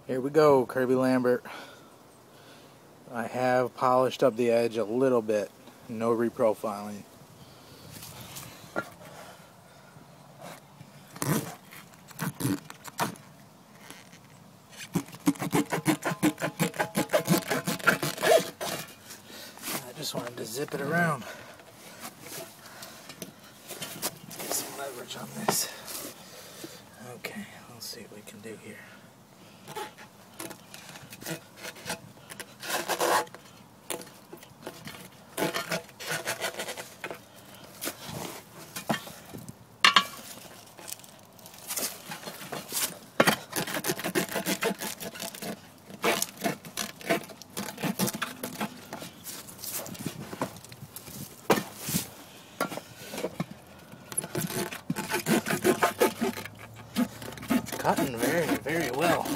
Here we go, Kirby Lambert. I have polished up the edge a little bit. No reprofiling. I just wanted to zip it around. Get some leverage on this. Okay, let's see what we can do here. Cutting very, very well.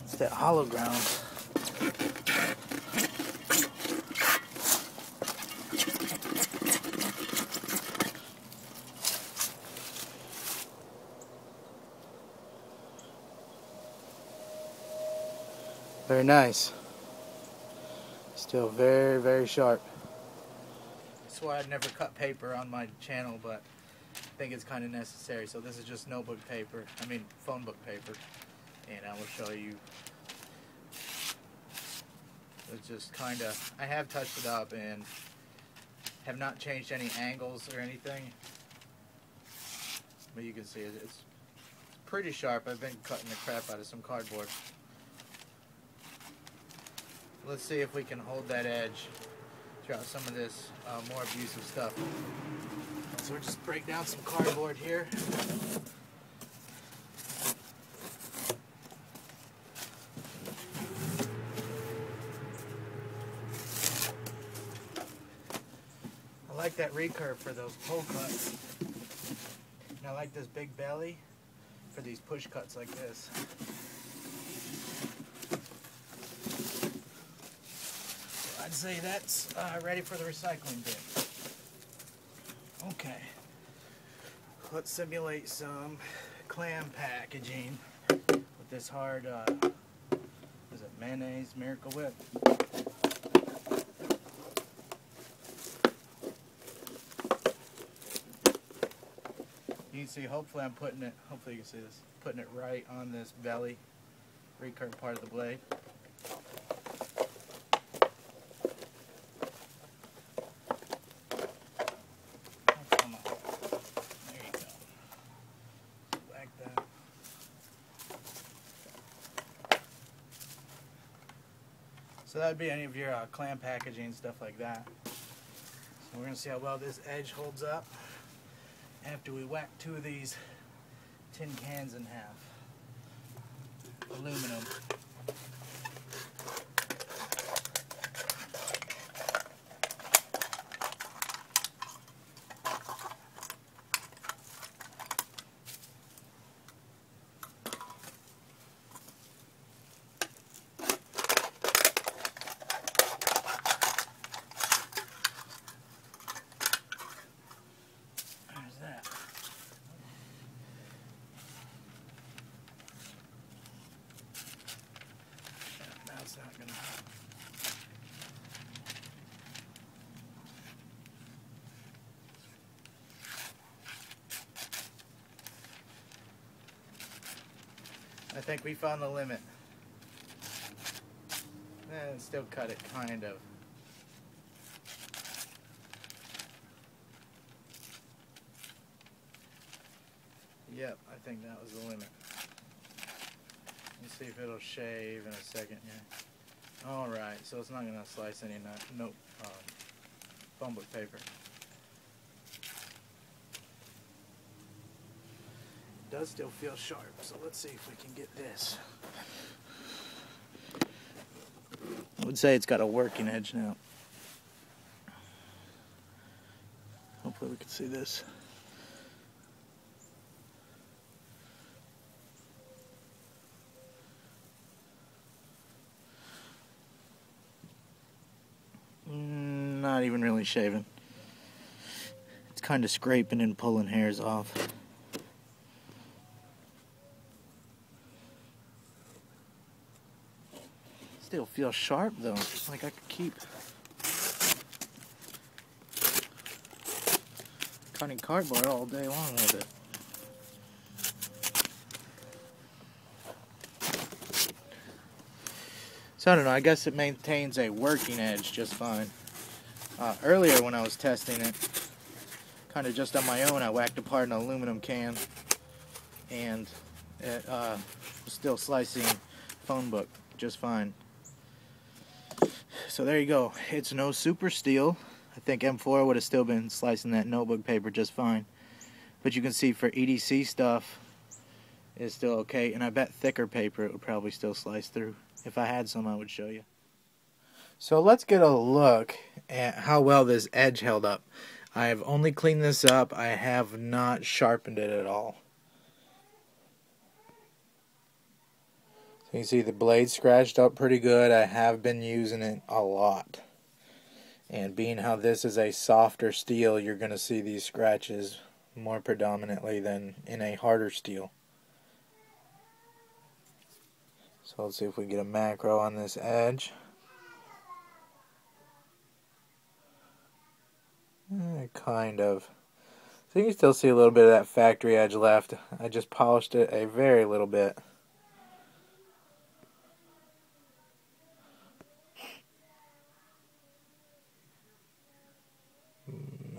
It's that hollow ground. Very nice. Still very, very sharp. That's why I've never cut paper on my channel, but I think it's kind of necessary. So this is just notebook paper, phone book paper, and I will show you. It's just kind of, I have touched it up and have not changed any angles or anything, but you can see it's pretty sharp. I've been cutting the crap out of some cardboard. Let's see if we can hold that edge throughout some of this more abusive stuff. So we'll just break down some cardboard here. I like that recurve for those pull cuts. And I like this big belly for these push cuts like this. So I'd say that's ready for the recycling bin. Okay, let's simulate some clam packaging with this hard, is it mayonnaise Meyerco whip? You can see, hopefully I'm putting it, hopefully you can see this, putting it right on this belly, recurve part of the blade. So that would be any of your clam packaging, stuff like that. So we're going to see how well this edge holds up after we whack 2 of these tin cans in half. Aluminum. Not gonna. I think we found the limit. And still cut it, kind of. Yep, I think that was the limit. Let's see if it'll shave in a second here. Alright, so it's not going to slice any phone book paper. It does still feel sharp, so let's see if we can get this. I would say it's got a working edge now. Hopefully we can see this. Not even really shaving. It's kind of scraping and pulling hairs off. Still feels sharp though, like I could keep cutting cardboard all day long with it. So I don't know, I guess it maintains a working edge just fine. Earlier when I was testing it, kind of just on my own, I whacked apart an aluminum can and it was still slicing phone book just fine. So there you go. It's no super steel. I think M4 would have still been slicing that notebook paper just fine. But you can see for EDC stuff, it's still okay. And I bet thicker paper it would probably still slice through. If I had some, I would show you. So let's get a look at how well this edge held up. I have only cleaned this up. I have not sharpened it at all. So you can see the blade scratched up pretty good. I have been using it a lot. And being how this is a softer steel, you're going to see these scratches more predominantly than in a harder steel. So let's see if we get a macro on this edge. Kind of. So you can still see a little bit of that factory edge left. I just polished it a very little bit.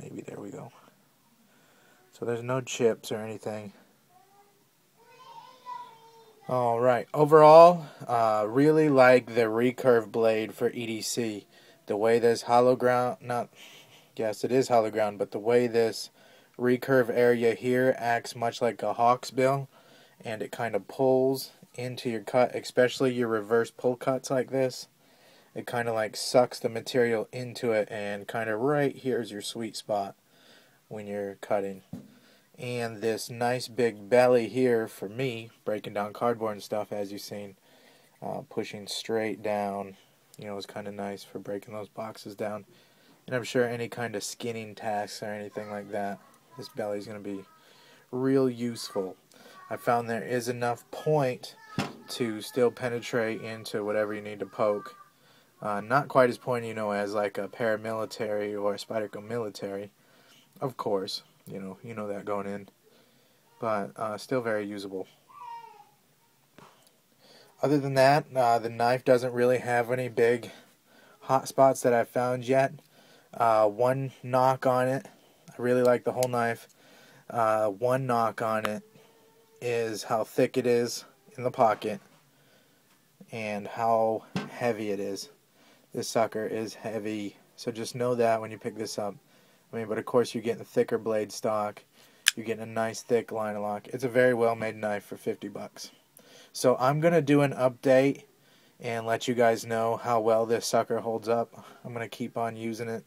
Maybe there we go. So there's no chips or anything. Alright, overall, really like the recurve blade for EDC. The way this hollow ground, yes it is hollow ground, but the way this recurve area here acts much like a hawk's bill, and it kind of pulls into your cut, especially your reverse pull cuts like this. It kind of like sucks the material into it, and kind of right here's your sweet spot when you're cutting. And this nice big belly here for me, breaking down cardboard and stuff, as you've seen, pushing straight down, you know, is kind of nice for breaking those boxes down. And I'm sure any kind of skinning tasks or anything like that, this belly is going to be real useful. I found there is enough point to still penetrate into whatever you need to poke. Not quite as pointy, you know, as like a paramilitary or a Spyderco military, of course. You know that going in, but still very usable. Other than that, the knife doesn't really have any big hot spots that I've found yet. One knock on it, I really like the whole knife. One knock on it is how thick it is in the pocket and how heavy it is. This sucker is heavy, so just know that when you pick this up. I mean, but of course you're getting a thicker blade stock. You're getting a nice thick line lock. It's a very well made knife for 50 bucks. So I'm going to do an update and let you guys know how well this sucker holds up. I'm going to keep on using it.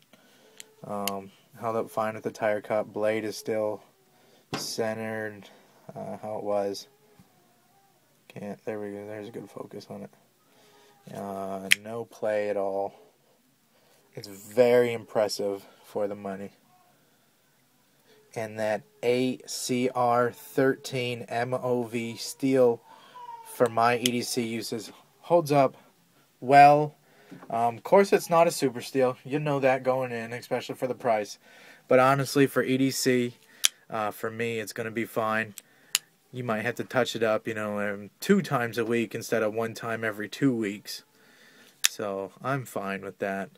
Held up fine with the tire cut. Blade is still centered how it was. There we go. There's a good focus on it. No play at all. It's very impressive for the money. And that ACR13 MOV steel for my EDC uses holds up well. Of course it's not a super steel. You know that going in, especially for the price. But honestly, for EDC, for me, it's going to be fine. You might have to touch it up, 2 times a week instead of 1 time every 2 weeks. So I'm fine with that.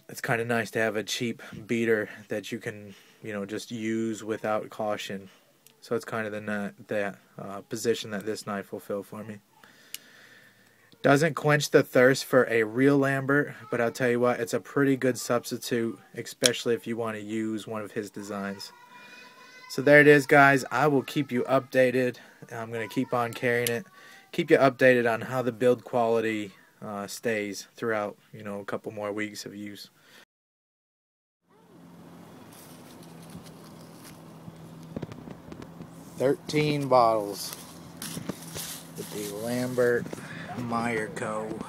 It's kind of nice to have a cheap beater that you can, just use without caution. So it's kind of the position that this knife will fill for me. Doesn't quench the thirst for a real Lambert, but I'll tell you what, it's a pretty good substitute, especially if you want to use one of his designs. So there it is, guys. I will keep you updated. I'm going to keep on carrying it. Keep you updated on how the build quality stays throughout, a couple more weeks of use. $13 bottles with the Lambert Meyerco.